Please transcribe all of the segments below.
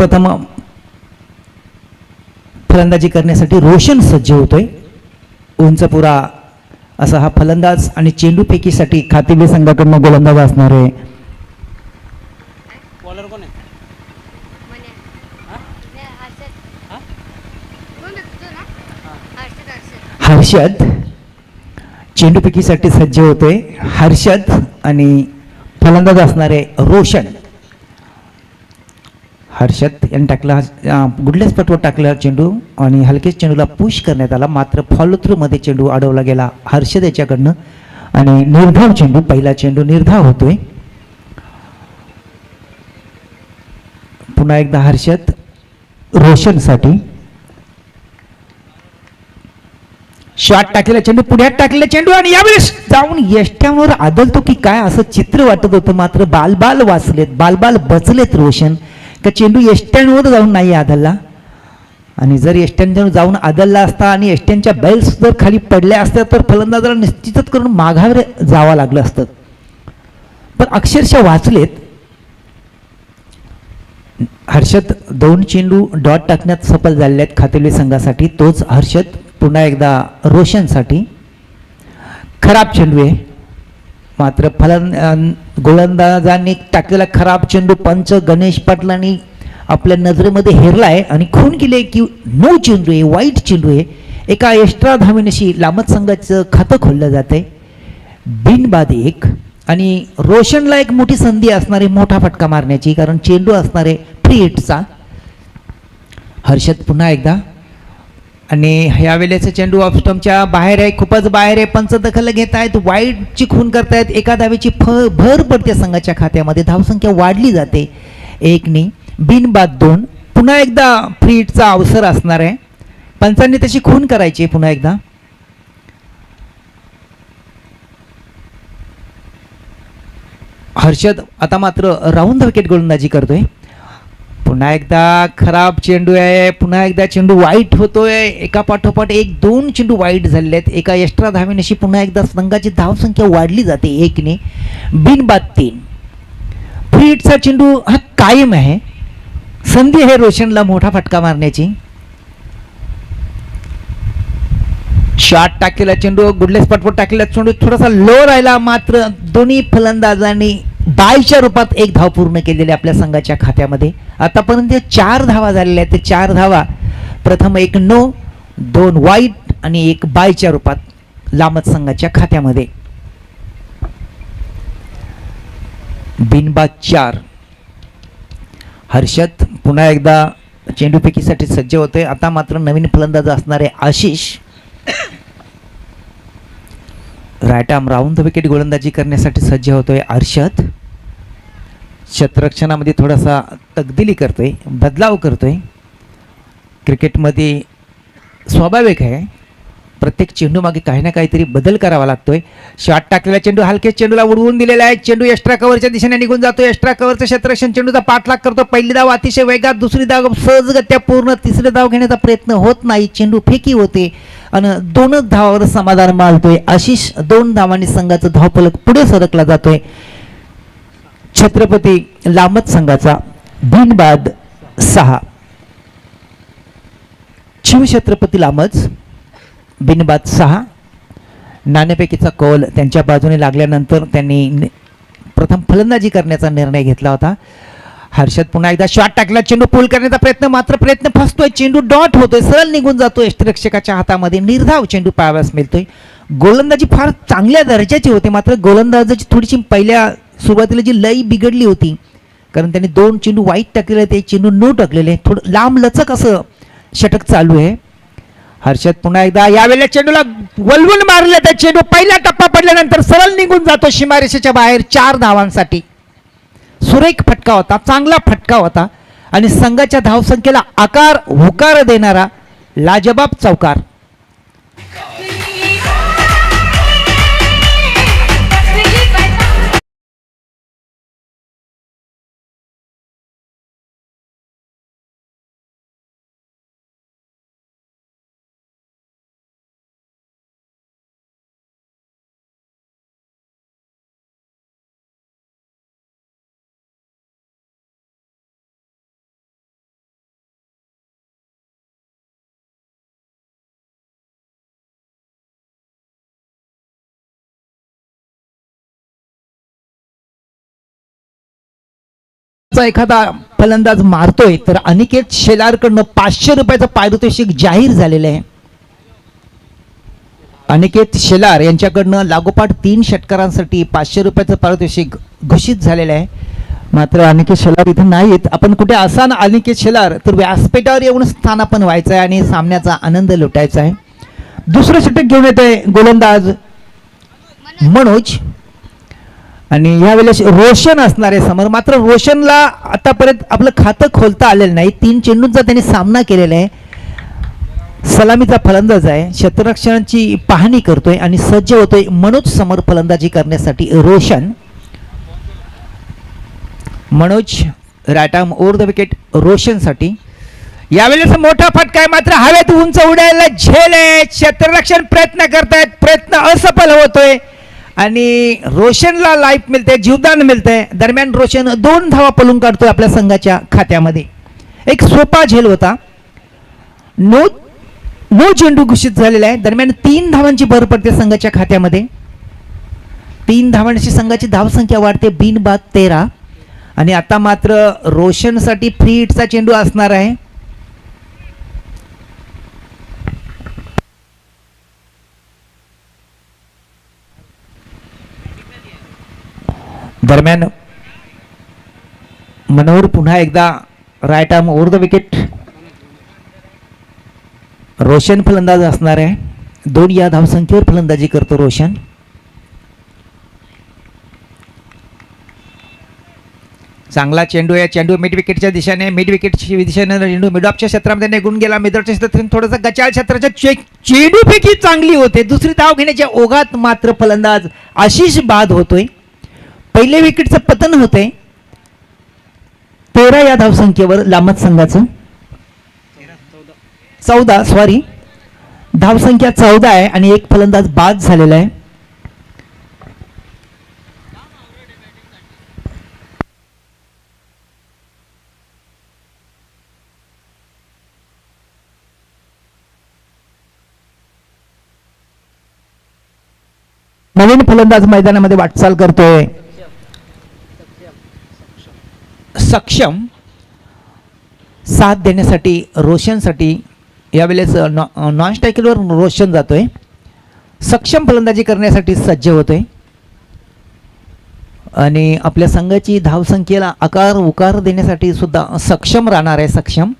सर्वप्रथम फलंदाजी करण्यासाठी रोशन सज्ज होतोय. उंचपुरा असा हा फलंदाज आणि चेंडू फेकीसाठी खातिबे संघाकडून गोलंदाज असणार आहे. बॉलर कोण आहे? हर्षद चेंडू फेकीसाठी सज्ज होतोय. हर्षद आणि फलंदाज असणारे रोशन. हर्षद यांनी टाकला, गुडलेस पटवर टाकला चेंडू आणि हलकेच चेंडूला पुश करण्यात आला, मात्र फॉलो थ्रू मध्ये चेंडू अडवला गेला हर्षद याच्याकडनं आणि निर्धाव चेंडू, पहिला चेंडू निर्धाव होतोय. पुन्हा एकदा हर्षद रोशनसाठी. शॉट टाकलेला चेंडू, पुढ्यात टाकलेला चेंडू आणि यावेळेस जाऊन यष्ट्यांवर आदलतो की काय असं चित्र वाटत होतं, मात्र बालबाल वाचलेत, बालबाल बचलेत रोशन. का चेंडू यष्ट्यांवर जाऊन नाही आदलला, आणि जर यष्ट्यांवर जाऊन आदलला असता आणि यष्ट्यांच्या बेल्स जर खाली पडल्या असत्या तर फलंदाजाला निश्चितच करून माघावर जावं लागलं असतं, पण अक्षरशः वाचलेत. हर्षद 2 चेंडू डॉट टाकण्यात सफल झालेले आहेत खातेली संघासाठी. तोच हर्षद पुन्हा एकदा रोशनसाठी. खराब चेंडू आहे, मात्र गोलंदाजांनी टाकलेला खराब चेंडू पंच गणेश पाटलांनी आपल्या नजरेमध्ये हेरलाय आणि खून केले की नो चेंडू आहे, वाईट चेंडू आहे. एका एक्स्ट्रा धावेनशी लामत संघाचं खातं खोललं जाते. बिनबाद 1 आणि रोशनला एक मोठी संधी असणारे मोठा फटका मारण्याची, कारण चेंडू असणारे फ्री हिटचा. हर्षद पुन्हा एकदा, आणि ह्या वेळेचा चेंडू ऑफ स्टंपच्या बाहेर आहे, खूपच बाहेर आहे. पंच दखल घेत आहेत, वाईटची खून करतायत. एका धावेची भर पडते संघाच्या खात्यामध्ये, धावसंख्या वाढली जाते 1ने. बिनबाद 2. पुन्हा एकदा फ्री हिटचा अवसर असणार आहे, पंचांनी त्याची खून करायची पुन्हा एकदा. हर्षद आता मात्र राऊंड द विकेट गोलंदाजी करतोय. पुन्हा एकदा खराब चेंडू आहे, पुन्हा एकदा चेंडू वाईट होतोय. एका पाठोपाठ 1-2 चेंडू वाईट झालेले आहेत. एका एक्स्ट्रा धावेनशी पुन्हा एकदा संघाची धावसंख्या वाढली जाते 1ने. बिनबाद 3. फ्री हिटचा चेंडू हा कायम आहे, संधी आहे रोशनला मोठा फटका मारण्याची. शॉट टाकलेला चेंडू, गुडलेस पटवर टाकलेला चेंडू थोडासा लो राहिला, मात्र दोन्ही फलंदाजांनी बायच्या रूपात 1 धाव पूर्ण केलेली आपल्या संघाच्या खात्यामध्ये. आतापर्यंत 4 धावा झालेल्या आहेत. ते 4 धावा प्रथम 1 नो, 2 वाईट आणि 1 बायच्या रूपात लामत संघाच्या खात्यामध्ये. बिनबाद 4. हर्षद पुन्हा एकदा चेंडूफेकीसाठी सज्ज होते. आता मात्र नवीन फलंदाज असणारे Ashish right arm round the wicket गोलंदाजी करण्यासाठी सज्ज होतोय. हर्षद क्षेत्ररक्षणामध्ये थोडासा तब्दिली करतोय, बदलाव करतोय. क्रिकेटमध्ये स्वाभाविक आहे, प्रत्येक चेंडू मागे काही ना काहीतरी बदल करावा लागतोय. शॉट टाकलेला चेंडू हलकेच चेंडूला उडवून दिलेला आहे. चेंडू एक्स्ट्रा कव्हरच्या दिशेने निघून जातो. एक्स्ट्रा कव्हरचं क्षेत्ररक्षण चेंडूचा पाठलाग करतो. पहिली धाव अतिशय वेगात, दुसरी धाव सहजगत्या पूर्ण, तिसरी धाव घेण्याचा प्रयत्न होत नाही. चेंडू फेकी होते आणि 2च धावावर समाधान मानतोय आशिष. 2 धावांनी संघाचा धावफलक पुढे सरकला जातोय. छत्रपती लामत संघाचा बिनबाद 6. शिवछत्रपती लामत बिनबाद 6. नाणेफेकीचा कौल त्यांच्या बाजूने लागल्यानंतर त्यांनी प्रथम फलंदाजी करण्याचा निर्णय घेतला होता. हर्षद पुन्हा एकदा शॉट टाकला, चेंडू पूल करण्याचा प्रयत्न, मात्र प्रयत्न फसतोय. चेंडू डॉट होतोय, सरळ निघून जातोय यष्टिरक्षकाच्या हातामध्ये. निर्धाव चेंडू पाहाव्यास मिळतोय. गोलंदाजी फार चांगल्या दर्जाची होती, मात्र गोलंदाजाची थोडीशी पहिल्या सुरुवातीला जी लई बिघडली होती, कारण त्यांनी 2 चेंडू वाईट टाकलेले, ते चेंडू नो टाकलेले. थोडं लांब लचक असं षटक चालू आहे. हर्षद पुन्हा एकदा, यावेळेला चेंडूला वलवून मारले, त्या चेंडू पहिला टप्पा पडल्यानंतर सरळ निघून जातो सीमारेषेच्या बाहेर 4 धावांसाठी. सुरेख फटका होता, चांगला फटका होता आणि संघाच्या धावसंख्येला आकार होकार देणारा लाजबाब चौकार. एखादा फलंदाज मारतोय तर अनिकेत शेलारकडनं 500 रुपयाचं पारितोषिक जाहीर झालेलं आहे. अनिकेत शेलार यांच्याकडनं लागोपाठ 3 षटकारांसाठी 500 रुपयाचं पारितोषिक घोषित झालेलं आहे. मात्र अनिकेत शेलार इथे नाहीत. आपण कुठे असा ना अनिकेत शेलार तर व्यासपीठावर येऊन स्थानापन्न व्हायचं आहे आणि सामन्याचा आनंद लुटायचा आहे. दुसरं षटक घेऊन येतोय गोलंदाज मनोज आणि यावेळेस रोशन असणारे समोर. मात्र रोशनला आतापर्यंत आपलं खातं खोलता आलेलं नाही. 3 चेंडूंचा त्यांनी सामना केलेला आहे. सलामीचा फलंदाज आहे. क्षेत्ररक्षणाची पाहणी करतोय आणि सज्ज होतोय मनोज समोर फलंदाजी करण्यासाठी. Roshan Manoj right arm over the wicket रोशनसाठी. यावेळेस मोठा फटका आहे. मात्र हवेत उंच उडायला झेल आहे. क्षेत्ररक्षण प्रयत्न करतायत. प्रयत्न असफल होतोय आणि रोशनला लाईफ मिळते, जीवदान मिळतंय. दरम्यान रोशन 2 धावा पळून काढतोय आपल्या संघाच्या खात्यामध्ये. एक सोपा झेल होता. नो चेंडू घोषित झालेला आहे. दरम्यान 3 धावांची भर पडते संघाच्या खात्यामध्ये. 3 धावांची संघाची धावसंख्या वाढते बिनबाद 13. आणि आता मात्र रोशनसाठी फ्री हिटचा चेंडू असणार आहे. दरम्यान मनोहर पुन्हा एकदा right arm over the wicket. Roshan फलंदाज असणार आहे. 2 या धावसंख्येवर फलंदाजी करतो रोशन. चांगला चेंडू आहे. चेंडू मिड विकेटच्या दिशेने चेंडू मिड ऑफच्या क्षेत्रामध्ये निघून गेला. मिडलच्या क्षेत्रातून थोडासा गचाळ क्षेत्राच्या चेंडू पैकी चांगली होते. दुसरी धाव घेण्याच्या ओघात मात्र फलंदाज आशिष बाद होतोय. पहिले विकेटचं पतन होते. 13 या धावसंख्येवर लामत संघाचं 14 सॉरी धावसंख्या 14 आहे आणि एक फलंदाज बाद झालेला आहे. नवीन फलंदाज मैदानामध्ये वाटचाल करतोय. सक्षम साथ देण्यासाठी रोशनसाठी यावेळेस नॉन स्ट्रायकरवर रोशन जातोय. सक्षम फलंदाजी करण्यासाठी सज्ज होतोय आणि आपल्या संघाची धावसंख्येला आकार उकार देण्यासाठी सुद्धा सक्षम राहणार आहे. सक्षम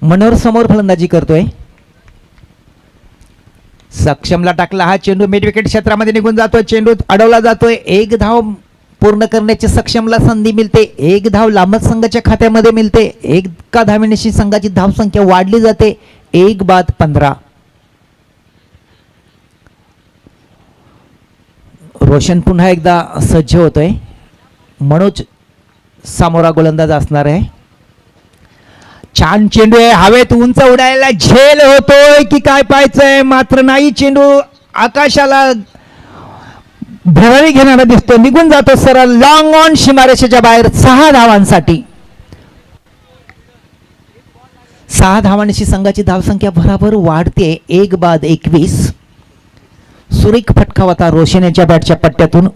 मनोहर समोर फलंदाजी करतोय. सक्षमला टाकला हा चेंडू मिड विकेट क्षेत्रामध्ये निघून जातोय. चेंडू अडवला जातोय. 1 धाव पूर्ण करण्याची सक्षमला संधी मिळते. 1 धाव लांबच संघाच्या खात्यामध्ये मिळते. 1 धावेनिशी संघाची धावसंख्या वाढली जाते. 1 बाद 15. रोशन पुन्हा एकदा सज्ज होतोय. मनोज सामोरा गोलंदाज असणार आहे. छान चेंडू आहे. हवेत उंच उडायला झेल होतोय की काय पाहायचंय. मात्र नाही. चेंडू आकाशाला भरारी घेणारा दिसतो. निघून जातो सरळ लॉंग ऑन सीमारेषेच्या बाहेर. 6 धावांसाठी. 6 धावांची संघाची धावसंख्या भराभर वाढते. 1 बाद 21. सुरेख फटका होता रोशन यांच्या बॅटच्या पट्ट्यातून.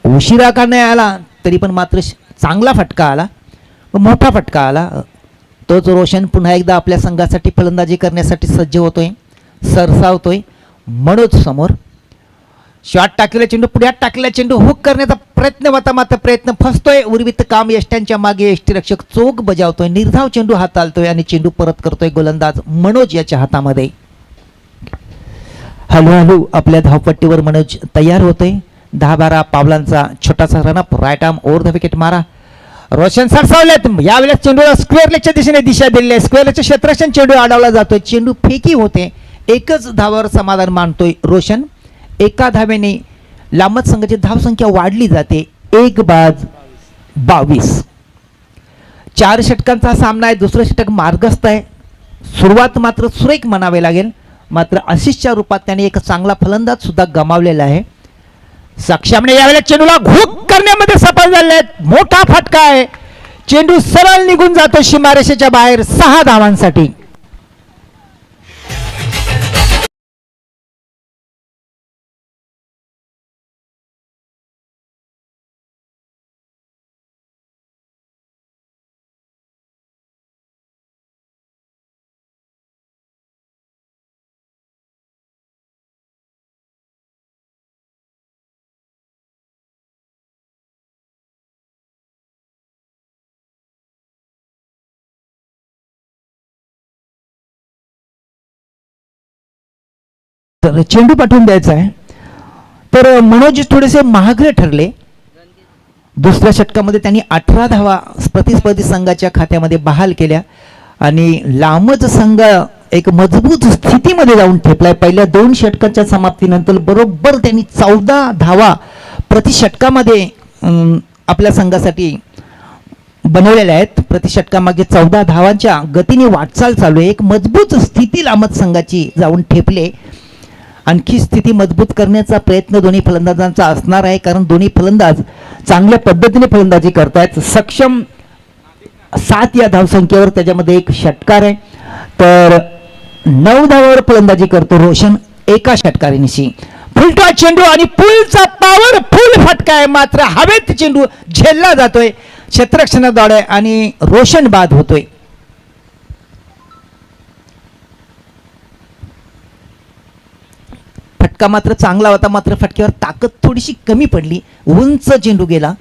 उशिरा का नाही आला तरी पण मात्र चांगला फटका आला. मोठा फटका आला. तोच रोशन पुन्हा एकदा आपल्या संघासाठी फलंदाजी करण्यासाठी सज्ज होतोय. सरसावतोय. मनोज समोर शॉट टाकलेला चेंडू पुढ्यात टाकलेला चेंडू हुक करण्याचा प्रयत्न होता. मात्र प्रयत्न फसतोय. उर्वित काम यष्ट्यांच्या मागे यष्टीरक्षक चोख बजावतोय. निर्धाव चेंडू हाताळतोय आणि चेंडू परत करतोय गोलंदाज मनोज याच्या हातामध्ये. हळूहळू आपल्या धावपट्टीवर मनोज तयार होतोय. 10-12 पावलांचा छोटासा run up. Right arm over the wicket मारा. रोशन सरसावलेत. यावेळेस चेंडूला स्क्वेअर लेगच्या दिशेने दिशा दिली आहे. स्क्वेअर लेगच्या क्षेत्ररक्षण चेंडू अडवला जातोय. चेंडू फेकी होते. 1च धावावर समाधान मानतोय रोशन. 1 धावेने लांबत संघाची धावसंख्या वाढली जाते. 1 बाद 22. 4 षटकांचा सामना आहे. दुसरं षटक मार्गस्थ आहे. सुरुवात मात्र सुरेख म्हणावे लागेल. मात्र आशिषच्या रूपात त्याने एक चांगला फलंदाज सुद्धा गमावलेला आहे. सक्षमने यावेळेला चेंडूला घुक करण्यामध्ये सफल झाले. मोठा फटका आहे. चेंडू सरळ निघून जातो सीमारेषेच्या बाहेर. 6 धावांसाठी. तर चेंडू पाठवून द्यायचा आहे. तर मनोज थोडेसे महागडे ठरले. दुसऱ्या षटकामध्ये त्यांनी 18 धावा प्रतिस्पर्धी संघाच्या खात्यामध्ये बहाल केल्या आणि लांबच संघ एक मजबूत स्थितीमध्ये जाऊन ठेपलाय. पहिल्या 2 षटकाच्या समाप्तीनंतर बरोबर त्यांनी 14 धावा प्रति षटकामध्ये आपल्या संघासाठी बनवलेल्या आहेत. प्रति षटकामागे 14 धावांच्या गतीने वाटचाल चालू आहे. एक मजबूत स्थिती लांबच संघाची जाऊन ठेपले. आणखी स्थिती मजबूत करण्याचा प्रयत्न दोन्ही फलंदाजांचा असणार आहे, कारण दोन्ही फलंदाज चांगल्या पद्धतीने फलंदाजी करतायत. सक्षम 7 या धावसंख्येवर, त्याच्यामध्ये एक षटकार आहे. तर 9 धावावर फलंदाजी करतो रोशन एका षटकारीनिशी. फुलटा चेंडू आणि पुलचा पावर फुल फटका आहे, मात्र हवेत चेंडू झेलला जातोय. क्षेत्ररक्षणाद्वारे आणि रोशन बाद होतोय. फटका मात्र चांगला होता, मात्र फटक्यावर ताकद थोडीशी कमी पडली. उंच चेंडू गेला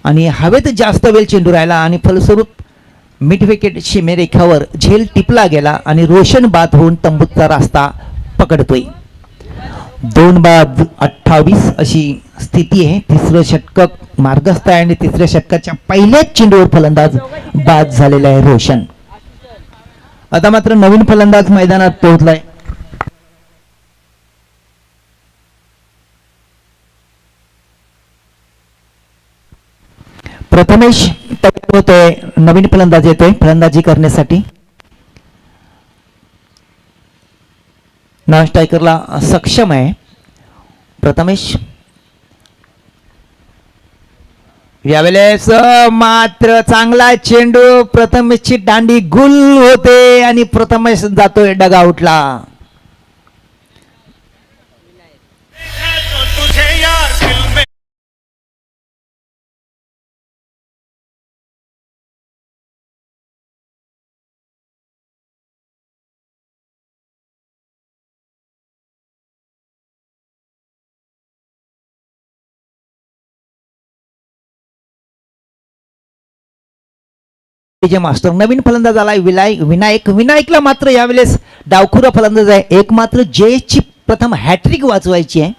आणि हवेत जास्त वेळ चेंडू राहिला आणि फलस्वरूप मिड विकेट सीमेरेखावर झेल टिपला गेला आणि रोशन बाद होऊन तंबूचा रास्ता पकडतोय. 2/28 अशी स्थिती आहे. तिसरं षटक मार्गस्थ आहे आणि तिसऱ्या षटकाच्या पहिल्याच चेंडूवर फलंदाज बाद झालेला आहे रोशन. आता मात्र नवीन फलंदाज मैदानात पोहोचलाय. प्रथमेश तयार होतोय. नवीन फलंदाज येतोय फलंदाजी करण्यासाठी. नॉन स्ट्रायकरला सक्षम आहे प्रथमेश. यावेळेस मात्र चांगला चेंडू, प्रथमेशची दांडी गुल होते आणि प्रथमेश जातोय डगआउटला. मास्टर नवीन फलंदाज आलाय विनायकला मात्र यावेळेस डावखुरा फलंदाज आहे. एक मात्र जयेशची प्रथम हॅट्रिक वाचवायची आहे,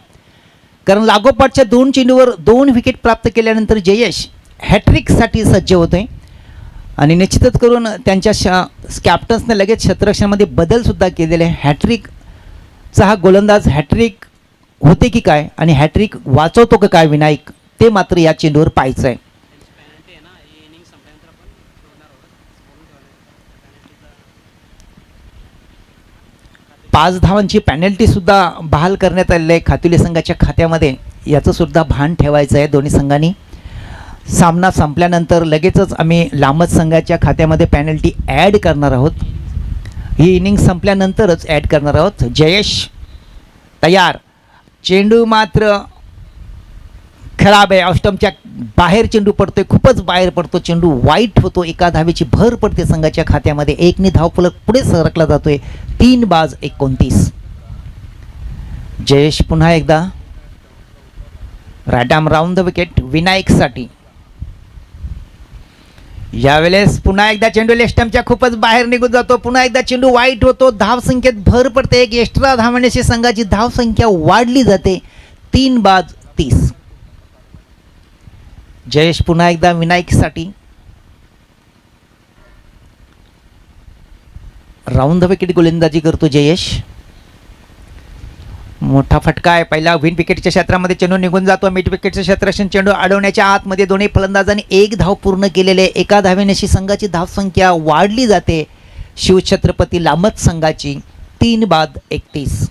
कारण लागोपाठच्या 2 चेंडूवर 2 विकेट प्राप्त केल्यानंतर जयेश हॅट्रिकसाठी सज्ज होतोय आणि निश्चितच करून त्यांच्या कॅप्टन्सने लगेच क्षेत्ररक्षणामध्ये बदल सुद्धा केलेले आहे. हॅट्रिकचा हा गोलंदाज हॅट्रिक होते की काय आणि हॅट्रिक वाचवतो का काय विनायक, ते मात्र या चेंडूवर पाहायचं आहे. 5 धावांची पॅनल्टी सुद्धा बहाल करण्यात आलेली आहे खातुले संघाच्या खात्यामध्ये. याचं सुद्धा भान ठेवायचं आहे दोन्ही संघांनी. सामना संपल्यानंतर लगेचच आम्ही लांबच संघाच्या खात्यामध्ये पॅनल्टी ॲड करणार आहोत. ही इनिंग संपल्यानंतरच ॲड करणार आहोत. जयेश तयार. चेंडू मात्र खराब आहे. ऑस्टमच्या बाहेर चेंडू पडतोय, खूपच बाहेर पडतो चेंडू. वाईट होतो. एका धावेची भर पडते संघाच्या खात्यामध्ये. 1ने धावफलक पुढे सरकला जातोय. 3/29. जयेश पुन्हा एकदा right arm round the wicket विनायकसाठी. यावेळेस पुन्हा एकदा चेंडू लेस्टमच्या खूपच बाहेर निघून जातो. पुन्हा एकदा चेंडू वाईट होतो. धावसंख्येत भर पडते. एक एक्स्ट्रा धावण्याची संघाची धावसंख्या वाढली जाते. 3/30. जयेश पुन्हा एकदा विनायकसाठी. राऊंड द विकेट गोलंदाजी करतो जयेश. मोठा फटका आहे. पहिला विन विकेटच्या क्षेत्रामध्ये चेंडू निघून जातो. मिड विकेटचं क्षेत्ररक्षण चेंडू अडवण्याच्या आतमध्ये दोन्ही फलंदाजांनी 1 धाव पूर्ण केलेले. एका धावेनेशी संघाची धावसंख्या वाढली जाते शिवछत्रपती लांबच संघाची. 3/31.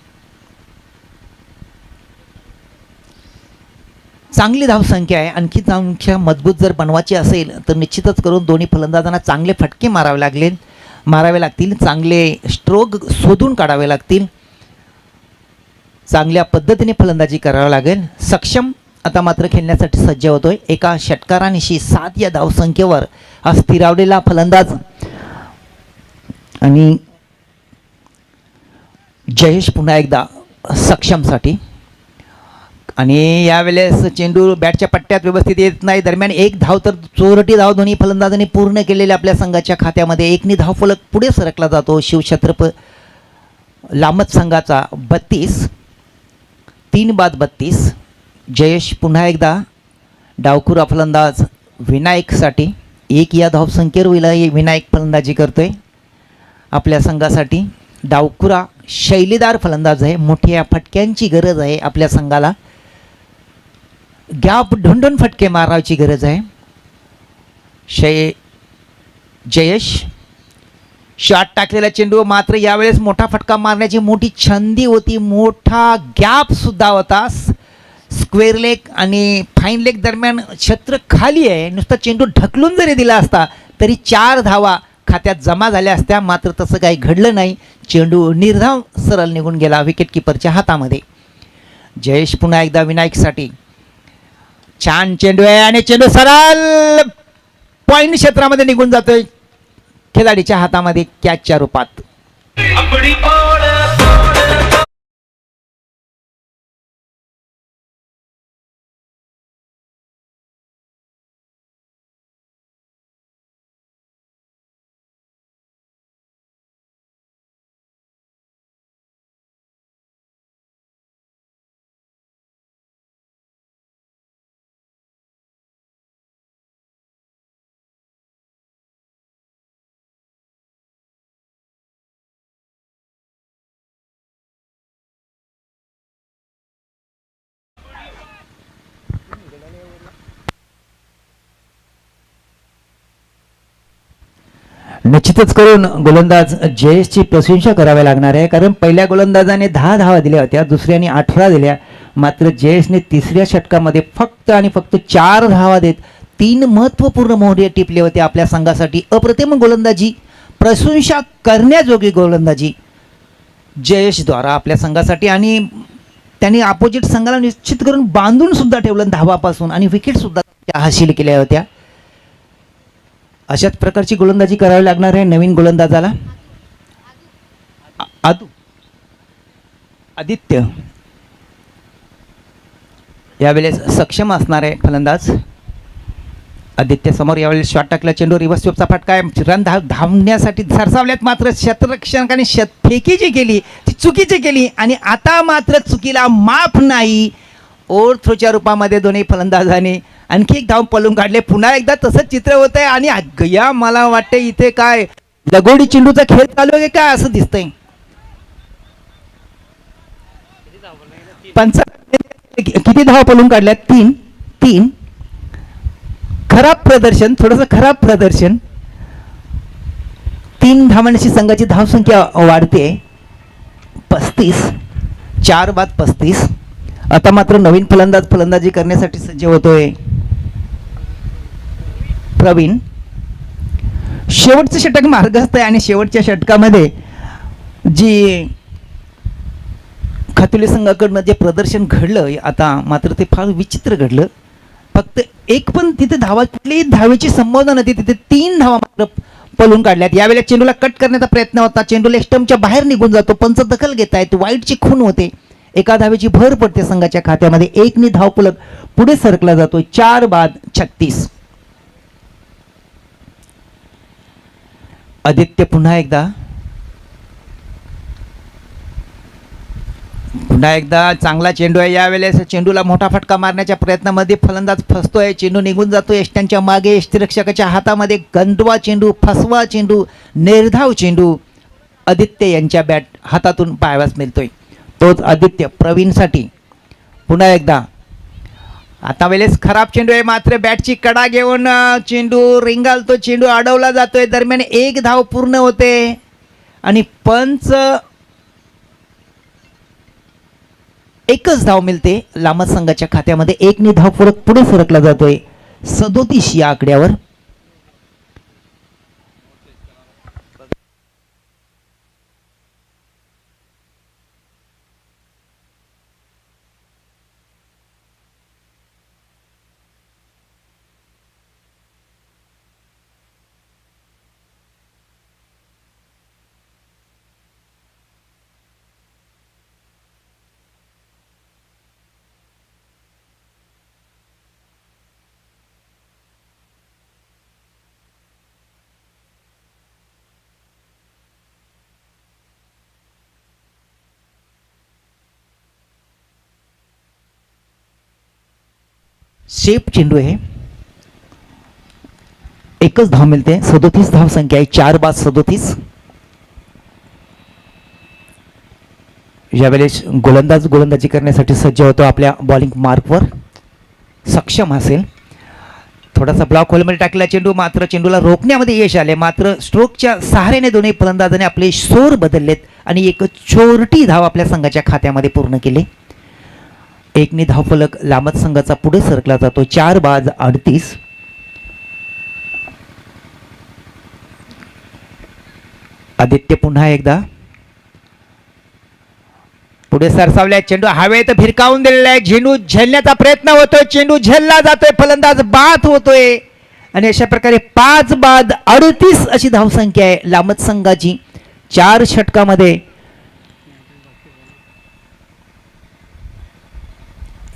चांगली धावसंख्या आहे. आणखी संख्या मजबूत जर बनवायची असेल तर निश्चितच करून दोन्ही फलंदाजांना चांगले फटके मारावे लागतील. चांगले स्ट्रोक शोधून काढावे लागतील. चांगल्या पद्धतीने फलंदाजी करावी लागेल. सक्षम आता मात्र खेळण्यासाठी सज्ज होतोय. एका षटकारानिशी 7 या धावसंख्येवर हा स्थिरावलेला फलंदाज आणि जयेश पुन्हा एकदा सक्षमसाठी. आणि यावेळेस चेंडू बॅटच्या पट्ट्यात व्यवस्थित येत नाही. दरम्यान 1 धाव तर चोरटी धाव दोन्ही फलंदाजांनी पूर्ण केलेले आपल्या संघाच्या खात्यामध्ये. 1ने धावफलक पुढे सरकला जातो शिवछत्रपती लांबच संघाचा. 32. 3 बाद 32. जयेश पुन्हा एकदा डावखुरा फलंदाज विनायकसाठी. एक या धावसंख्येवर विनायक फलंदाजी करतोय आपल्या संघासाठी. डावखुरा शैलीदार फलंदाज आहे. मोठ्या फटक्यांची गरज आहे आपल्या संघाला. गॅप ढुंढून फटके मारायची गरज आहे. जयेश शॉट टाकलेला चेंडू मात्र यावेळेस मोठा फटका मारण्याची मोठी छंदी होती. मोठा गॅप सुद्धा होता. स्क्वेअर लेग आणि फाईन लेग दरम्यान छत्र खाली आहे. नुसता चेंडू ढकलून जरी दिला असता तरी 4 धावा खात्यात जमा झाल्या असत्या. मात्र तसं काही घडलं नाही. चेंडू निर्धाव सरळ निघून गेला विकेटकीपरच्या हातामध्ये. जयेश पुन्हा एकदा विनायकसाठी. छान चेंडू आहे आणि चेंडू सरळ पॉईंट क्षेत्रामध्ये निघून जातोय खिलाडीच्या हातामध्ये कॅचच्या रूपात. निश्चितच करून गोलंदाज जयेशची प्रशंसा करावी लागणार आहे. कारण पहिल्या गोलंदाजाने 10 धावा दिल्या होत्या, दुसऱ्याने 18 दिल्या. मात्र जयेशने तिसऱ्या षटकामध्ये फक्त आणि फक्त 4 धावा देत 3 महत्त्वपूर्ण मोहरे टिपले होते आपल्या संघासाठी. अप्रतिम गोलंदाजी, प्रशंसा करण्याजोगी गोलंदाजी जयेशद्वारा आपल्या संघासाठी. आणि त्यांनी अपोजिट संघाला निश्चित करून बांधून सुद्धा ठेवलं धावापासून आणि विकेट सुद्धा हासिल केल्या होत्या. अशाच प्रकारची गोलंदाजी करावी लागणार आहे नवीन गोलंदाजाला. आदित्य यावेळेस सक्षम असणार आहे फलंदाज. आदित्य समोर यावेळेस शॉट टाकला. चेंडू रिव्हर्स स्वीपचा फटका आहे. रन धावण्यासाठी सरसावल्यात. मात्र क्षेत्ररक्षकाने फेकी जी केली ती चुकीची केली आणि आता मात्र चुकीला माफ नाही. ओव्हर थ्रोच्या रूपामध्ये दोन्ही फलंदाजांनी आणखी एक धाव पळून काढले. पुन्हा एकदा तसंच चित्र होत आहे आणि या मला वाटते इथे काय लगोडी चेंडूचा खेळ चालू आहे काय असं दिसतंय. किती धावा पळून काढल्या? 3. खराब प्रदर्शन, थोडंसं खराब प्रदर्शन. 3 धावांची संघाची धावसंख्या वाढते 35. 4 बाद 35. आता मात्र नवीन फलंदाज फलंदाजी करण्यासाठी सज्ज होतोय प्रवीण. शेवटचं षटक मार्गस्थ आहे आणि शेवटच्या षटकामध्ये जी खातुले संघाकडनं जे प्रदर्शन घडलं आता मात्र ते फार विचित्र घडलं. फक्त एक पण तिथे धावा, कुठलीही धावेची संभावना नव्हती. तिथे 3 धावा मात्र पळून काढल्यात. यावेळेला चेंडूला कट करण्याचा प्रयत्न होता. चेंडू लेस्टमच्या बाहेर निघून जातो. पंच दखल घेत आहेत. वाईटची खून होते. एका धावेची भर पडते संघाच्या खात्यामध्ये. 1 धाव फलक पुढे सरकला जातो. 4 बाद 36. आदित्य पुन्हा एकदा चांगला चेंडू आहे. यावेळेस चेंडूला मोठा फटका मारण्याच्या प्रयत्नामध्ये फलंदाज फसतोय. चेंडू निघून जातो यष्ट्यांच्या मागे. यष्टीरक्षकाच्या हातामध्ये गंडवा चेंडू, फसवा चेंडू, निर्धाव चेंडू आदित्य यांच्या बॅट हातातून पाहावयास मिळतोय. तोच आदित्य प्रवीणसाठी पुन्हा एकदा. आता वेळेस खराब चेंडू आहे. मात्र बॅटची कडा घेऊन चेंडू रिंगालतो. चेंडू अडवला जातोय. दरम्यान 1 धाव पूर्ण होते आणि पंच एकच धाव मिळते. लांबत संघाच्या खात्यामध्ये 1 धाव फरक पुढे सरकला जातोय 37 या आकड्यावर. शेप चेंडू आहे. एकच धाव मिळते. 37 धाव संख्या आहे. 4 बाद 37. यावेळेस गोलंदाज गोलंदाजी करण्यासाठी सज्ज होतो. आपल्या बॉलिंग मार्कवर सक्षम असेल. थोडासा ब्लॉक होलमध्ये टाकलेला चेंडू, मात्र चेंडूला रोखण्यामध्ये यश आले. मात्र स्ट्रोकच्या सहाऱ्याने दोन्ही फलंदाजांनी आपले शोर बदललेत आणि एक छोटी धाव आपल्या संघाच्या खात्यामध्ये पूर्ण केली. एकने धावफलक लांबत संघाचा पुढे सरकला जातो. 4 बाद 38. आदित्य पुन्हा एकदा पुढे सरसावल्या. चेंडू हवेत भिरकावून दिलेला आहे. झेंडू झेलण्याचा प्रयत्न होतोय. चेंडू झेलला जातोय. फलंदाज बाद होतोय आणि अशा प्रकारे 5 बाद 38 अशी धावसंख्या आहे लांबत संघाची. 4 षटकामध्ये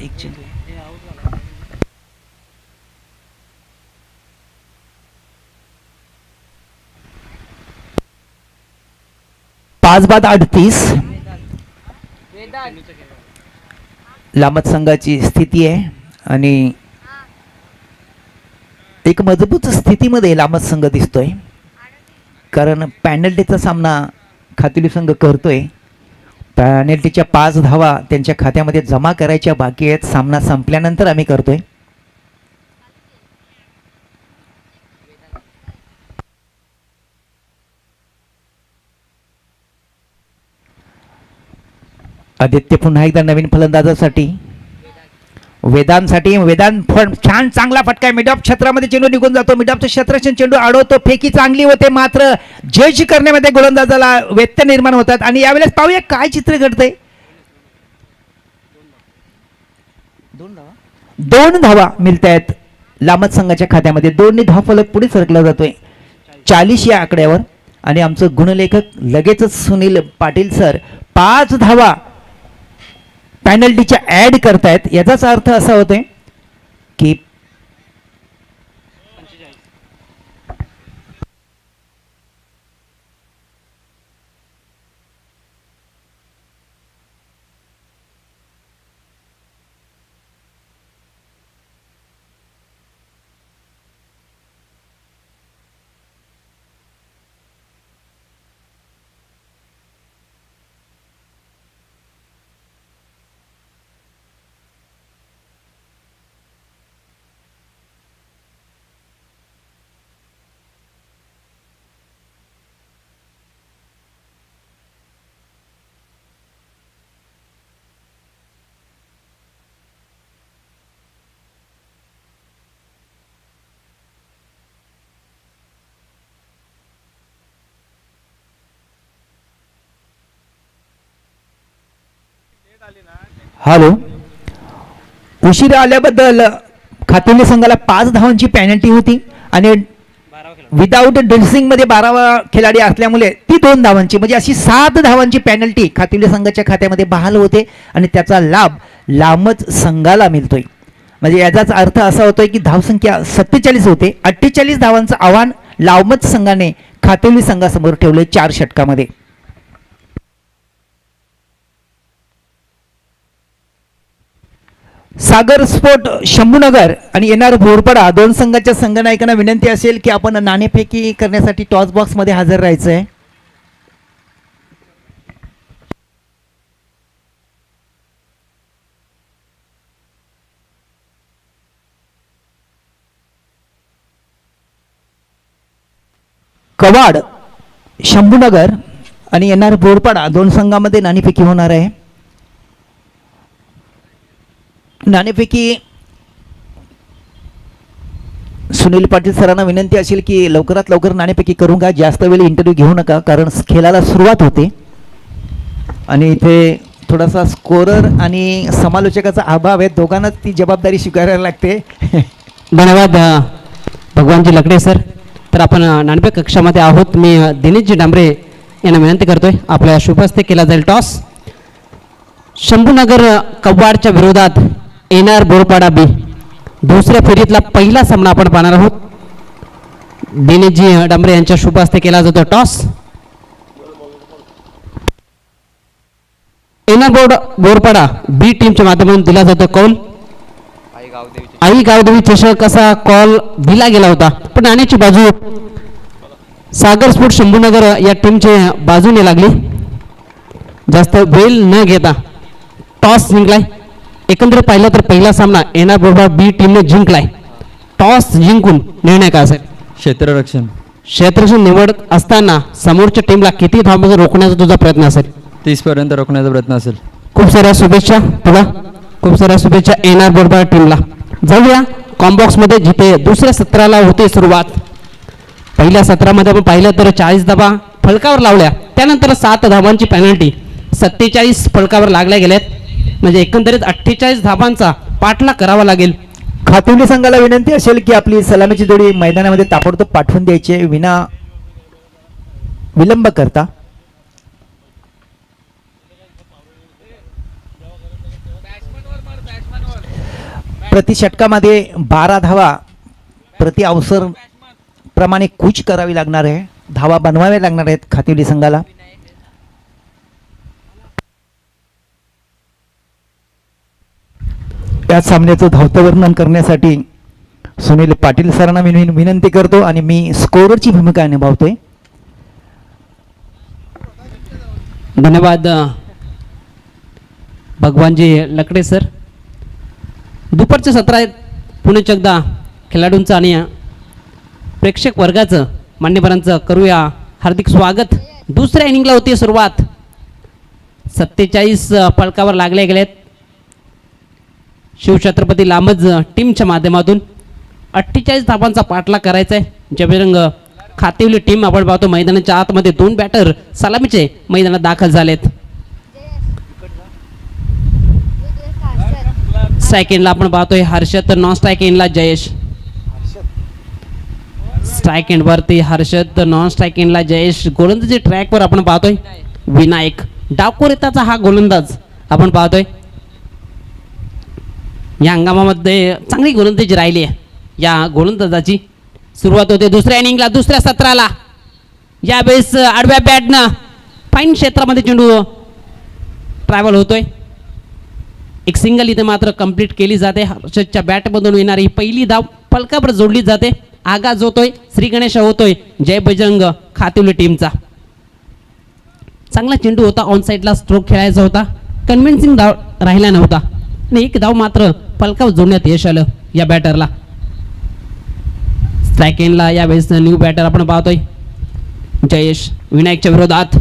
एक चेंडू 5 बाद 38 लांबत संघाची स्थिती आहे आणि एक मजबूत स्थितीमध्ये लांबत संघ दिसतोय, कारण पॅनल्टीचा सामना खातुली संघ करतोय. पॅनल्टीच्या 5 धावा त्यांच्या खात्यामध्ये जमा करायच्या बाकी आहेत. सामना संपल्यानंतर आम्ही करतोय. आदित्य पुन्हा एकदा नवीन फलंदाजासाठी वेदांसाठी. वेदांत छान चांगला फटका. मिड ऑफ क्षेत्रामध्ये चेंडू निघून जातो. मिड ऑफच्या क्षेत्राचे चेंडू अडवतो. फेकी चांगली होते, मात्र जज करण्यामध्ये गोलंदाजाला व्यत्यय निर्माण होतात. आणि यावेळेस पाहूया काय चित्र घडतंय. 2 धावा मिळत आहेत लांबत संघाच्या खात्यामध्ये. 2 धावफलक पुढे सरकला जातोय 40 या आकड्यावर. आणि आमचं गुणलेखक लगेचच सुनील पाटील सर 5 धावा पॅनल्टीच्या ऍड करतायत. याचाच अर्थ असा होतोय की हॅलो, उशिरा आल्याबद्दल खातुली संघाला 5 धावांची पेनल्टी होती आणि विदाऊट ड्रेसिंग मध्ये 12वा खेळाडी असल्यामुळे ती 2 धावांची म्हणजे अशी 7 धावांची पेनल्टी खातुली संघाच्या खात्यामध्ये बहाल होते आणि त्याचा लाभ लांबच संघाला मिळतोय. म्हणजे याचाच अर्थ असा होतोय की धावसंख्या 47 होते. 48 धावांचं आव्हान लांबच संघाने खातुली संघासमोर ठेवले 4 षटकामध्ये. सागर स्पोर्ट शंभूनगर आणि येणार भोरपडा 2 संघाच्या संघनायकांना विनंती असेल की आपण नाणेफेकी करण्यासाठी टॉस बॉक्स मध्ये हजर राहायचं आहे. कवाड शंभूनगर आणि येणार भोरपडा 2 संघामध्ये नाणेफेकी होणार आहे. नाणेफेकी सुनील पाटील सरांना विनंती असेल की लवकरात लवकर नाणेफेकी करून घ्या. जास्त वेळ इंटरव्ह्यू घेऊ नका, कारण खेळाला सुरुवात होते आणि इथे थोडासा स्कोरर आणि समालोचकाचा अभाव आहे. दोघांनाच ती जबाबदारी स्वीकारायला लागते. धन्यवाद भगवानजी लकडे सर. तर आपण नाणेफेक कक्षामध्ये आहोत. मी दिनेशजी डांबरे यांना विनंती करतोय आपल्या शुभहस्ते केला जाईल टॉस. शंभूनगर कव्वाडच्या विरोधात येणार बोरपाडा बी. दुसऱ्या फेरीतला पहिला सामना आपण पाहणार आहोत. दिनेशजी डांबरे यांच्या शुभ हस्ते केला जातो टॉस. येणार बोरपाडा बी टीमच्या माध्यमातून दिला जातो कौल. आई गावदेवी चषक असा कॉल दिला गेला होता, पण नाण्याची बाजू सागर स्पोर्ट शंभूनगर या टीमच्या बाजूने लागली. जास्त वेळ न घेता टॉस जिंकलाय. एकंदरीत पाहिलं तर पहिला सामना येणार बरोबर बी टीमने जिंकलाय. टॉस जिंकून निर्णय काय असेल? क्षेत्ररक्षण. क्षेत्ररक्षण निवडत असताना समोरच्या टीमला किती धावांमध्ये रोखण्याचा तुझा प्रयत्न असेल? 30 पर्यंत रोखण्याचा प्रयत्न असेल. खूप साऱ्या शुभेच्छा तुला, खूप साऱ्या शुभेच्छा येणार बरोबर टीमला. जाऊया कॉम्बॉक्स मध्ये, जिथे दुसऱ्या सत्राला होते सुरुवात. पहिल्या सत्रामध्ये आपण पाहिलं तर 40 धावा फलकावर लावल्या, त्यानंतर 7 धावांची पेनल्टी, 47 फलकावर लागल्या गेल्यात. म्हणजे एकंदरीत 48 धावांचा पाठलाग करावा लागेल. खातिवली संघाला विनंती असेल की आपली सलामीची जोडी मैदानामध्ये ताबडतोब पाठवून द्यायची विना विलंब करता. प्रति षटकामध्ये 12 धावा प्रति अवसर प्रमाणे कूच करावी लागणार आहे. धावा बनवाव्या लागणार आहेत खातिवली संघाला. या सामन्याचं धावतं वर्णन करण्यासाठी सुनील पाटील सरांना मी विनंती करतो आणि मी स्कोररची भूमिका निभावतोय. धन्यवाद भगवानजी लकडे सर. दुपारच्या सत्रात पुणे एकदा खेळाडूंचं आणि प्रेक्षक वर्गाचं मान्यवरांचं करूया हार्दिक स्वागत. दुसऱ्या इनिंगला होती सुरुवात. 47 फलकावर लागले गेलेत. शिवछत्रपती लांबज टीमच्या माध्यमातून 48 धावांचा पाठलाग करायचा आहे. जबरंग खातिवली टीम आपण पाहतो मैदानाच्या आतमध्ये 2 बॅटर सलामीचे मैदानात दाखल झालेत. स्ट्राईक एंडला आपण पाहतोय हर्षद, नॉन स्ट्राईक एंडला जयेश. स्ट्राईक एंड वरती हर्षद, नॉन स्ट्राईक एंडला जयेश. गोलंदाजी ट्रॅकवर आपण पाहतोय विनायक. डावकोरेताचा हा गोलंदाज आपण पाहतोय. या हंगामामध्ये चांगली गोलंदाजी राहिली आहे या गोलंदाजाची. सुरुवात होते दुसऱ्या इनिंगला, दुसऱ्या सत्राला. यावेळेस आडव्या बॅटनं फाईन क्षेत्रामध्ये चेंडू ट्रॅव्हल होतोय. एक सिंगल इथे मात्र कंप्लीट केली जाते. हर्षदच्या बॅटमधून येणारी पहिली धाव फलकावर जोडली जाते. आगाज होतोय, श्री गणेश होतोय जय बजरंग खातिवली टीमचा. चांगला चेंडू होता, ऑन साईडला स्ट्रोक खेळायचा होता, कन्व्हिन्सिंग धाव राहिला नव्हता आणि एक धाव मात्र फलकावर जोडण्यात यश आलं या बॅटरला. स्ट्राईक एंडला यावेळेस न्यू बॅटर आपण पाहतोय जयेश. विनायकच्या विरोधात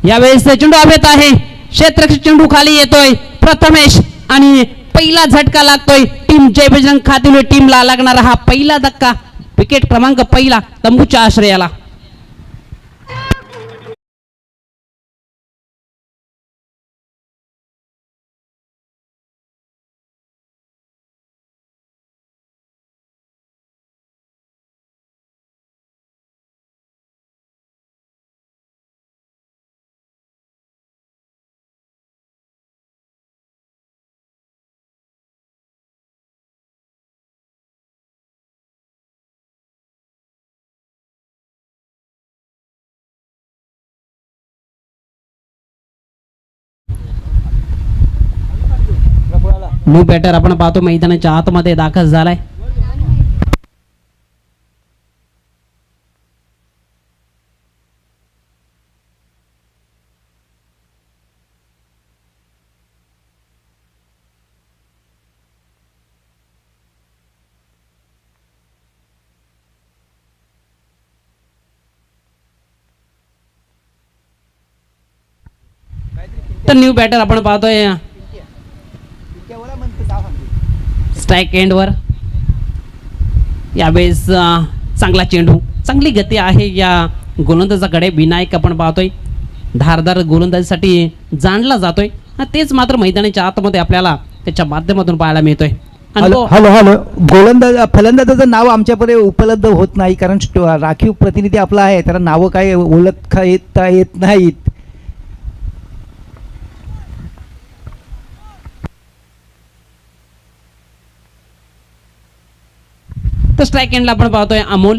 यावेळेस चेंडू हवेत आहे. क्षेत्ररक्षक चेंडू खाली येतोय प्रथमेश आणि पहिला झटका लागतोय टीम जय बजरंग खातिवली टीमला. लागणारा हा पहिला धक्का, विकेट क्रमांक पहिला तंबूच्या आश्रयाला. न्यू बॅटर आपण पाहतो मैदानाच्या आतमध्ये दाखल झालाय. तर न्यू बॅटर आपण पाहतोय स्ट्राईक एंडवर. यावेळेस चांगला चेंडू, चांगली गती आहे या गोलंदाजाकडे. विनायक आपण पाहतोय धारदार गोलंदाजीसाठी जाणला जातोय. तेच मात्र मैदानाच्या आतमध्ये आपल्याला त्याच्या माध्यमातून पाहायला मिळतोय. Hello hello hello. गोलंदाज फलंदाजाचं नाव आमच्याकडे उपलब्ध होत नाही कारण राखीव प्रतिनिधी आपला आहे, त्याला नावं काय ओळखता येत नाहीत. तर स्ट्राईक एंडला आपण पाहतोय अमोल.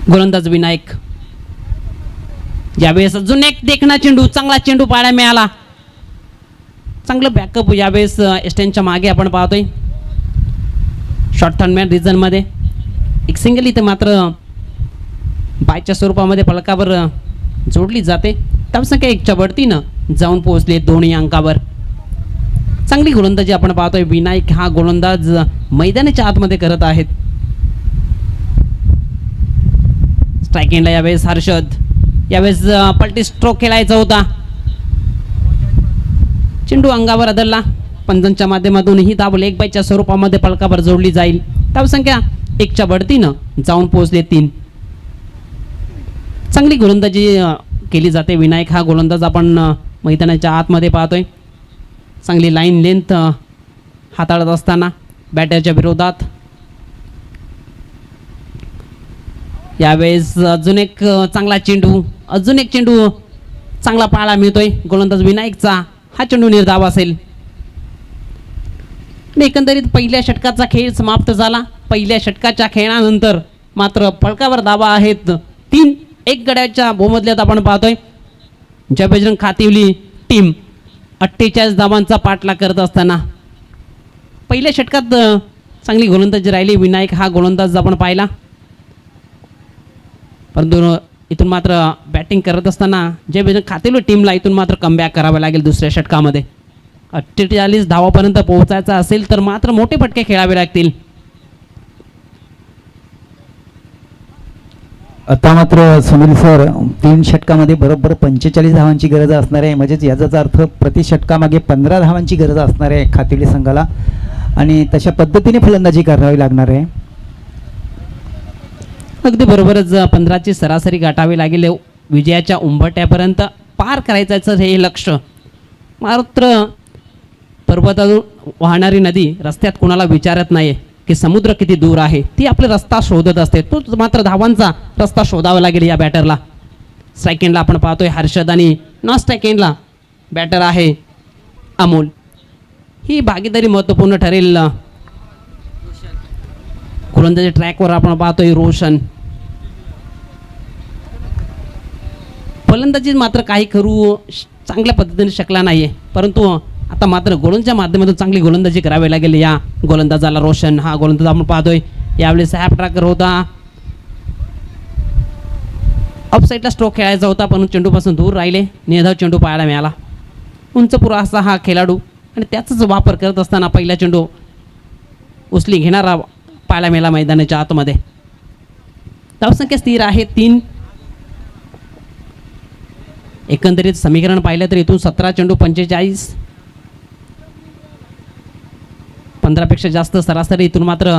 गोलंदाज विनायक. यावेळेस अजून एक देखणा चेंडू, चांगला चेंडू पाहायला मिळाला. चांगलं बॅकअप यावेळेस एस्टेनच्या मागे आपण पाहतोय. शॉर्ट थर्डमॅन रिझनमध्ये एक सिंगल इथे मात्र बायच्या स्वरूपामध्ये फलकावर जोडली जाते. धावसंख्या 1च्या बढतीनं जाऊन पोहोचले दोन्ही अंकावर. चांगली गोलंदाजी आपण पाहतोय. विनायक हा गोलंदाज मैदानाच्या आतमध्ये करत आहेत. स्ट्राईक एंडला यावेळेस हर्षद. यावेळेस पलटी स्ट्रोक खेळायचा होता. चेंडू अंगावर आदळला. पंचांच्या माध्यमातून ही धाव लेग बायच्या स्वरूपामध्ये फलकावर जोडली जाईल. धावसंख्या 1च्या बढतीनं जाऊन पोहोचले 3. चांगली गोलंदाजी केली जाते. विनायक हा गोलंदाज आपण मैदानाच्या आतमध्ये पाहतोय. चांगली लाईन लेंथ हाताळत असताना बॅटरच्या विरोधात यावेळेस अजून एक चांगला चेंडू, अजून एक चेंडू चांगला पाहायला मिळतोय. गोलंदाज विनायकचा हा चेंडू निर्धाव असेल. एकंदरीत पहिल्या षटकाचा खेळ समाप्त झाला. पहिल्या षटकाच्या खेळानंतर मात्र फलकावर धावा आहेत 3. 1 गड्याच्या भूमधल्यात आपण पाहतोय. जय बजरंग खातिवली टीम 48 धावांचा पाठलाग करत असताना पहिल्या षटकात चांगली गोलंदाजी राहिली. विनायक हा गोलंदाज आपण पाहिला, परंतु इथून मात्र बॅटिंग करत असताना जय बजरंग खातिवली टीमला इथून मात्र कमबॅक करावं लागेल. दुसऱ्या षटकामध्ये 48 धावापर्यंत पोहोचायचं असेल तर मात्र मोठे फटके खेळावे लागतील. आता मात्र सुनील सर 3 षटकामध्ये बरोबर 45 धावांची गरज असणार आहे. म्हणजेच याचाच अर्थ प्रति षटकामागे 15 धावांची गरज असणार आहे खातिवली संघाला आणि तशा पद्धतीने फलंदाजी करावी लागणार आहे. अगदी बरोबरच 15ची सरासरी गाठावी लागेल. विजयाच्या उंबरठ्यापर्यंत पार करायचं हे लक्ष. मात्र पर्वतातून वाहणारी नदी रस्त्यात कोणाला विचारत नाही की समुद्र किती दूर आहे. ती आपला रस्ता शोधत असते. तो मात्र धावांचा रस्ता शोधावा लागेल या बॅटरला. स्ट्राईक एंडला आपण पाहतोय हर्षद आणि नॉन स्ट्राईक एंडला बॅटर आहे अमोल. ही भागीदारी महत्त्वपूर्ण ठरेल. गोलंदाजी ट्रॅकवर आपण पाहतोय रोशन. फलंदाजी मात्र काही करू चांगल्या पद्धतीने शकला नाहीये, परंतु आता मात्र गोलंदाजीच्या माध्यमातून चांगली गोलंदाजी करावी लागेल या गोलंदाजाला. रोशन हा गोलंदाज आपण पाहतोय. यावेळेस हॅप ट्रॅकर होता. अप साईडला स्ट्रोक खेळायचा होता, पण चेंडूपासून दूर राहिले. निर्धाव चेंडू पाहायला मिळाला. उंच पुरा असा हा खेळाडू आणि त्याचाच वापर करत असताना पहिला चेंडू उचली घेणारा पाहायला मिळाला मैदानाच्या आतमध्ये. धावसंख्या स्थिर आहे 3. एकंदरीत समीकरण पाहिलं तर इथून 17 चेंडू 45, 15पेक्षा जास्त सरासरी इथून मात्र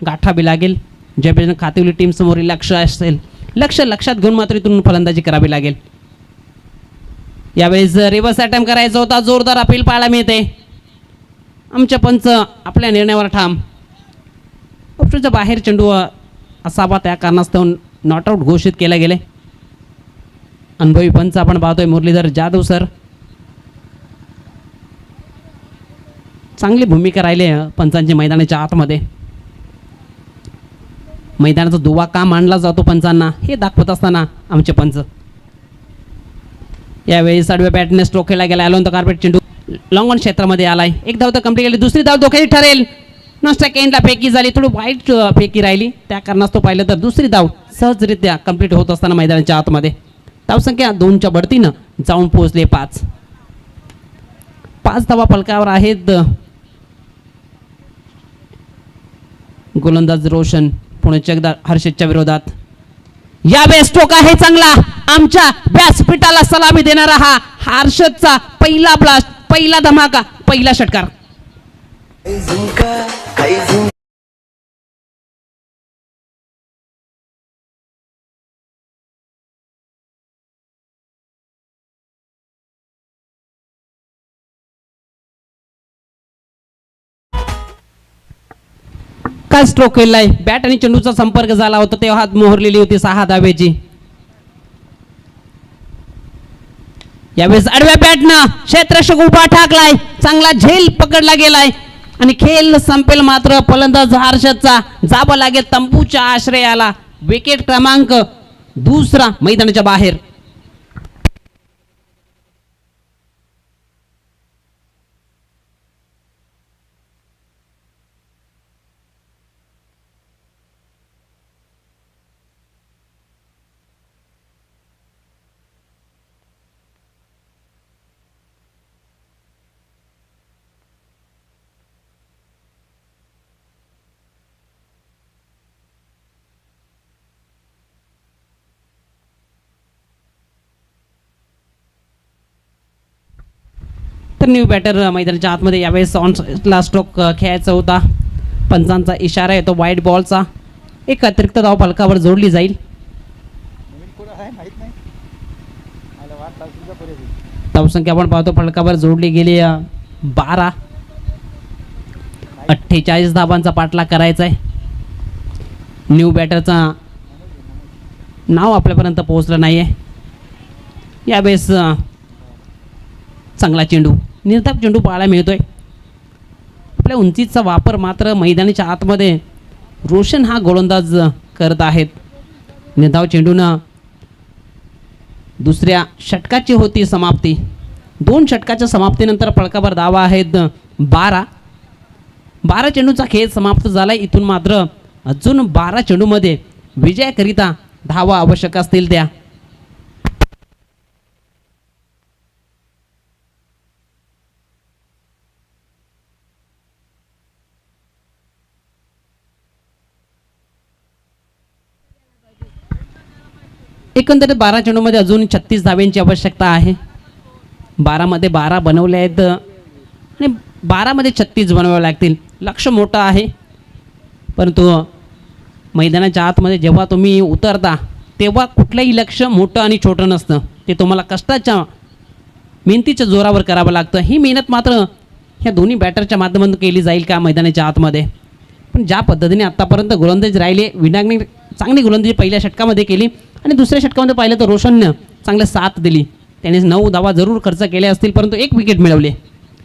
गाठावी लागेल. जय बजरंग खातिवली टीम समोरील लक्ष असेल. लक्षात घेऊन मात्र इथून फलंदाजी करावी लागेल. यावेळेस रिव्हर्स अटेम्प्ट करायचा होता. जोरदार अपील पाहायला मिळते. आमच्या पंच आपल्या निर्णयावर ठाम. ऑप्शनच्या बाहेर चेंडू असावा, त्या कारणास्तव नॉट आऊट घोषित केले गेले. अनुभवी पंच आपण पाहतोय मुरलीधर जाधव सर. चांगली भूमिका राहिली पंचांची मैदानाच्या आतमध्ये. मैदानाचा दुवा का मांडला जातो पंचांना हे दाखवत असताना आमचे पंच. यावेळी आडव्या बॅटने स्ट्रोक खेळला गेला. अलोन द कार्पेट चेंडू लॉंग ऑन क्षेत्रामध्ये आलाय. एक धाव तर कंप्लीट केली. दुसरी धाव धोक्याची ठरेल. नॉन स्ट्राईक एंडला फेकी झाली. थोडी वाईट फेकी राहिली. त्या कारणास्तव पाहिलं तर दुसरी धाव सहजरित्या कंप्लीट होत असताना मैदानाच्या आतमध्ये धावसंख्या 2च्या बढतीनं जाऊन पोहोचले 5. 5 धावा फलकावर आहेत. गोलंदाज रोशन पुण्याच्या एकदा हर्षदच्या विरोधात. यावेळेस स्ट्रोक आहे चांगला. आमच्या व्यासपीठाला सलामी देणारा हा हर्षदचा पहिला ब्लास्ट, पहिला धमाका, पहिला षटकार. काय स्ट्रोक केलाय. बॅट आणि चेंडूचा संपर्क झाला होता तेव्हा हात मोहरलेली होती 6 धावेची. यावेळेस आडव्या बॅटनं क्षेत्ररक्षक उभा ठाकलाय. चांगला झेल पकडला गेलाय आणि खेळ संपेल. मात्र फलंदाज हर्षदचा जावं लागेल तंबूच्या आश्रयाला. विकेट क्रमांक 2 मैदानाच्या बाहेर. तर न्यू बॅटर मैदानाच्या आतमध्ये यावेळेस ऑन साईडला स्ट्रोक खेळायचा होता. पंचांचा इशारा येतो वाईट बॉलचा. एक अतिरिक्त धाव फलकावर जोडली जाईल. धावसंख्या आपण पाहतो फलकावर जोडली गेली 12. 48 धावांचा पाठलाग करायचा आहे. न्यू बॅटरचा नाव आपल्यापर्यंत पोहोचलं नाही आहे. यावेळेस चांगला चेंडू, निर्धाव चेंडू पाहायला मिळतोय. आपल्या उंचीचा वापर मात्र मैदानाच्या आतमध्ये रोशन हा गोलंदाज करत आहेत. निर्धाव चेंडूनं दुसऱ्या षटकाची होती समाप्ती. 2 षटकाच्या समाप्तीनंतर फलकावर धावा आहेत 12. 12 चेंडूचा खेळ समाप्त झाला. इथून मात्र अजून 12 चेंडूमध्ये विजयाकरिता धावा आवश्यक असतील त्या. एकंदरीत 12 चेंडूमध्ये अजून 36 धाव्यांची आवश्यकता आहे. 12मध्ये 12 बनवले आहेत आणि 12मध्ये 36 बनवावे लागतील. लक्ष मोठं आहे, परंतु मैदानाच्या आतमध्ये जेव्हा तुम्ही उतरता तेव्हा कुठलंही लक्ष मोठं आणि छोटं नसतं. ते तुम्हाला कष्टाच्या मेहनतीच्या जोरावर करावं लागतं. ही मेहनत मात्र ह्या दोन्ही बॅटरच्या माध्यमातून केली जाईल का मैदानाच्या आतमध्ये. पण ज्या पद्धतीने आत्तापर्यंत गोलंदाजी राहिले, विनायकने चांगली गोलंदाजी पहिल्या षटकामध्ये केली आणि दुसऱ्या षटकामध्ये पाहिलं तर रोशननं चांगलं साथ दिली. त्याने 9 धावा जरूर खर्च केले असतील, परंतु 1 विकेट मिळवले.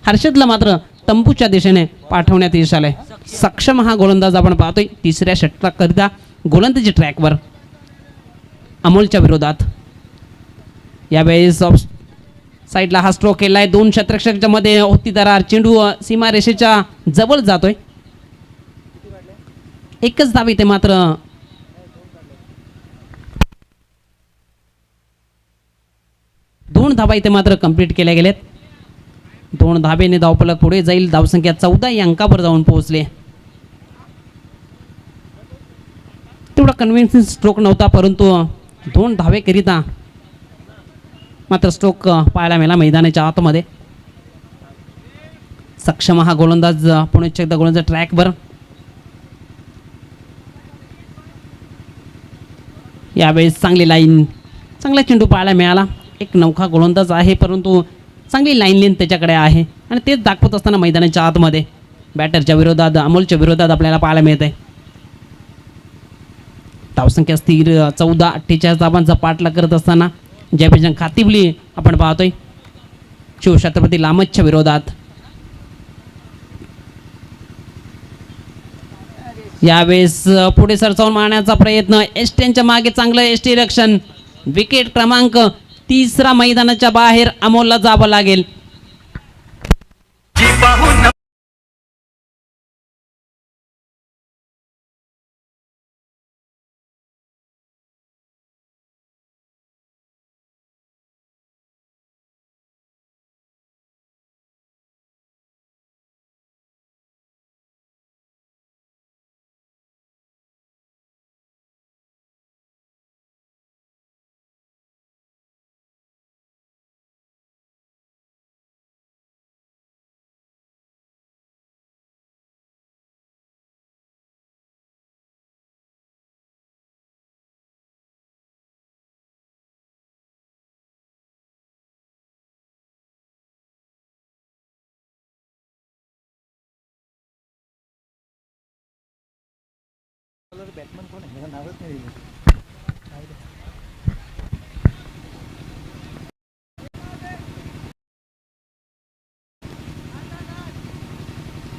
हर्षदला मात्र तंबूच्या दिशेने पाठवण्यात यश आलंय. सक्षम हा गोलंदाज आपण पाहतोय तिसऱ्या षटकाकरिता गोलंदाजी ट्रॅकवर अमोलच्या विरोधात. यावेळेस ऑफ साईडला हा स्ट्रोक केला आहे. 2 क्षेत्ररक्षकांच्या मध्ये होती दरार. चेंडू सीमारेषेच्या जवळ जातोय. एकच धाव इथे मात्र दोन धावा इथे मात्र कंप्लीट केल्या गेल्यात. 2 धावेने धावफलक पुढे जाईल. धावसंख्या 14 या अंकावर जाऊन पोहोचले. तेवढा कन्व्हिन्सिंग स्ट्रोक नव्हता, परंतु 2 धावेकरिता मात्र स्ट्रोक पाहायला मिळाला मैदानाच्या आतमध्ये. सक्षम हा गोलंदाज पुणे एकदा गोलंदाज ट्रॅकवर. यावेळेस चांगली लाईन, चांगला चेंडू पाहायला मिळाला. एक नौखा गोलंदाज आहे, परंतु चांगली लाईन लेन त्याच्याकडे आहे आणि तेच दाखवत असताना मैदानाच्या आतमध्ये बॅटरच्या विरोधात, अमोलच्या विरोधात आपल्याला पाहायला मिळत आहे. धावसंख्या स्थिर 14. 48 धावांचा पाठलाग करत असताना जयभजन खातिबली आपण पाहतोय शिवछत्रपती लामतच्या विरोधात. यावेळेस पुढे सरसावून मारण्याचा प्रयत्न. एसटीच्या मागे चांगलं एसटी रक्षण. विकेट क्रमांक 3 मैदानाच्या बाहेर अमोलला जावं लागेल.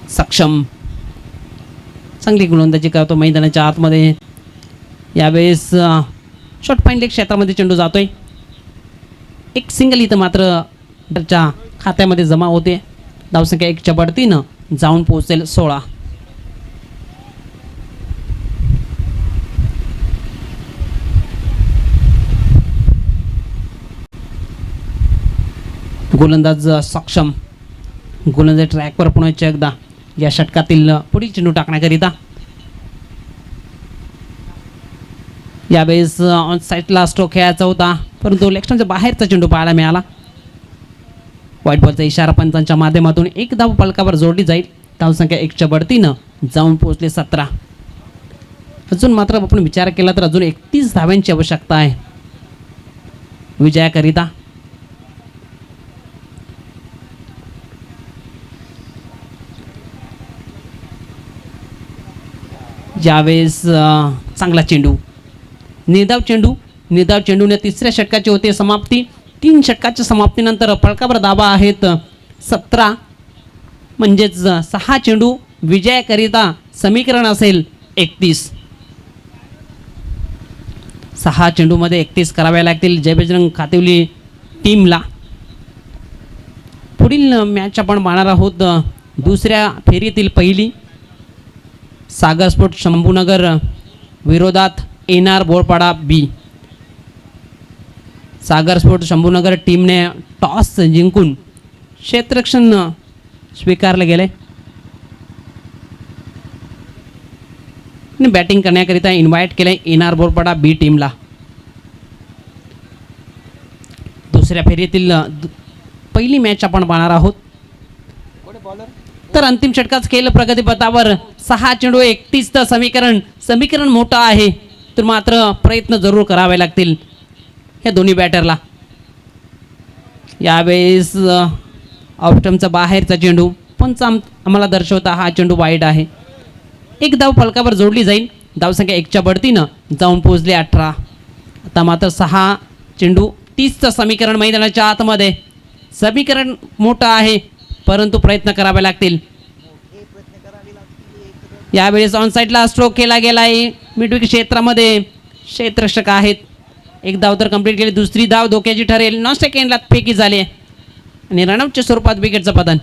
सक्षम चांगली गोलंदाजी करतो मैदानाच्या आतमध्ये. यावेळेस शॉर्ट पॉईंट क्षेत्रामध्ये चेंडू जातोय. एक सिंगल इथं मात्र च्या खात्यामध्ये जमा होते. धावसंख्या 1च्या बढतीनं जाऊन पोहोचेल 16. गोलंदाज सक्षम. गोलंदाज ट्रॅकवर पुन्हा एकदा या षटकातील पुढील चेंडू टाकण्याकरिता. यावेळेस ऑन साईडला स्ट्रोक खेळायचा होता, परंतु लेग स्टंपच्या बाहेरचा चेंडू पाहायला मिळाला. व्हाईट बॉलचा इशारा पंचांच्या माध्यमातून एक धाव फलकावर जोडली जाईल. धावसंख्या 1च्या बढतीनं जाऊन पोहोचले 17. अजून मात्र आपण विचार केला तर अजून 31 धाव्यांची आवश्यकता आहे विजयाकरिता. यावेळेस चांगला चेंडू, निर्धाव चेंडूने तिसऱ्या षटकाची होते समाप्ती. 3 षटकाच्या समाप्तीनंतर फलकावर धावा आहेत 17, म्हणजेच 6 चेंडू विजयाकरिता समीकरण असेल 31. 6 चेंडूमध्ये 31 कराव्या लागतील जयबजरंग खातिवली टीमला. पुढील मॅच आपण पाहणार आहोत दुसऱ्या फेरीतील पहिली. सागर स्पोर्ट शंभूनगर विरोधात एनआर बोरपाडा बी. सागर स्पोर्ट शंभूनगर टीमने टॉस जिंकून क्षेत्ररक्षण स्वीकारले गेले आणि बॅटिंग करण्याकरिता इन्व्हाइट केले एनआर बोरपाडा बी टीमला. दुसऱ्या फेरीतील पहिली मॅच आपण पाहणार आहोत. तर अंतिम षटकात खेळ प्रगतीपथावर 6 चेंडू 31 तर समीकरण मोठं आहे, तर मात्र प्रयत्न जरूर करावे लागतील ह्या दोन्ही बॅटरला. यावेळेस ऑप्टमचा बाहेरचा चेंडू पंच आम्हाला दर्शवता हा चेंडू वाईट आहे. एक धाव फलकावर जोडली जाईल. धावसंख्या 1च्या बढतीनं जाऊन पोहोचले 18. आता मात्र 6 चेंडू 30चं समीकरण मैदानाच्या आतमध्ये. समीकरण मोठं आहे परंतु प्रयत्न करावे लागतील. यावेळेस ऑन साईडला स्ट्रोक केला गेला आहे मिडविकेट क्षेत्रामध्ये. क्षेत्ररक्षक आहेत. एक धाव तर कंप्लीट केली. दुसरी धाव धोक्याची ठरेल. नॉन सेकंडला फेकी झाली आणि रनआउटच्या स्वरूपात विकेटचं पतन.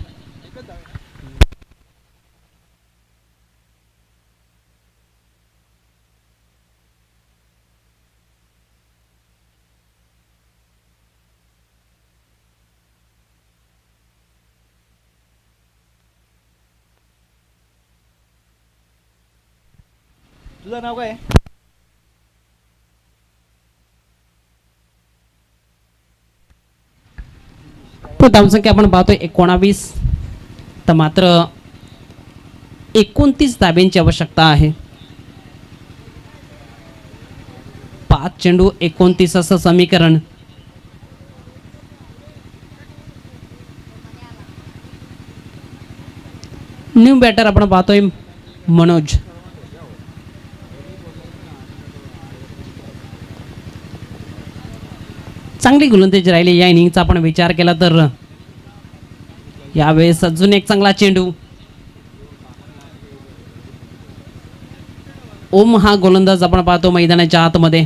तुझं नाव काय? तो धावसंख्या आपण पाहतोय 19, तर मात्र 29 धाब्यांची आवश्यकता आहे. 5 चेंडू 29 असं समीकरण. न्यू बॅटर आपण पाहतोय मनोज. चांगली गोलंदाजी राहिली या इनिंगचा आपण विचार केला तर. यावेळेस अजून एक चांगला चेंडू. ओम हा गोलंदाज आपण पाहतो मैदानाच्या आतमध्ये.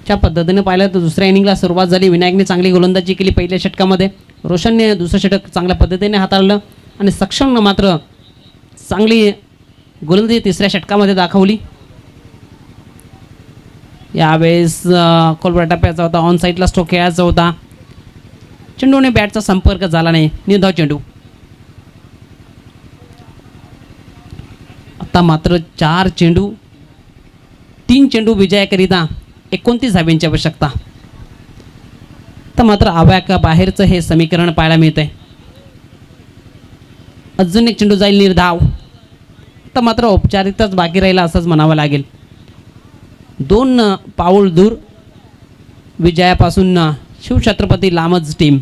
त्या पद्धतीने पाहिलं तर दुसऱ्या इनिंगला सुरुवात झाली. विनायकने चांगली गोलंदाजी केली पहिल्या षटकामध्ये. रोशनने दुसरं षटक चांगल्या पद्धतीने हाताळलं आणि सक्षमनं मात्र चांगली गोलंदाजी तिसऱ्या षटकामध्ये दाखवली. यावेळेस कोलबरा टप्प्याचा होता. ऑन साईडला स्ट्रोक खेळायचा होता. चेंडूने बॅटचा संपर्क झाला नाही. निर्धाव चेंडू. आता मात्र 4 चेंडू 3 चेंडू विजयाकरिता 29 धाब्यांची आवश्यकता. तर मात्र आव्याका बाहेरचं हे समीकरण पाहायला मिळतंय. अजून एक चेंडू जाईल निर्धाव. तर मात्र औपचारिकताच बाकी राहिला असंच म्हणावं लागेल. 2 पाऊल दूर विजयापासून शिवछत्रपती लामज टीम.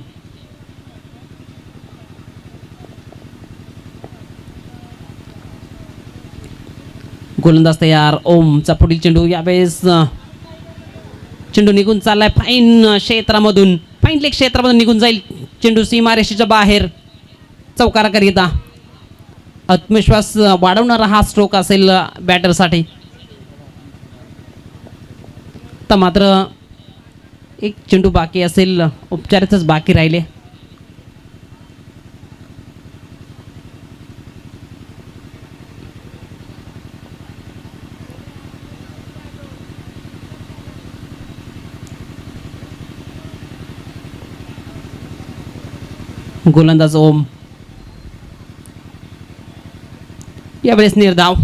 गोलंदाज तयार. ओमचा पुढील चेंडू. यावेळेस चेंडू निघून चाललाय फाईन क्षेत्रामधून. फाईन लेग क्षेत्रामधून निघून जाईल चेंडू सीमारेषेच्या बाहेर चौकाराकरिता. आत्मविश्वास वाढवणारा हा स्ट्रोक असेल बॅटरसाठी. तर मात्र एक चेंडू बाकी असेल. उपचारातच बाकी राहिले. गोलंदाज ओम. यावेळेस निर्धाव.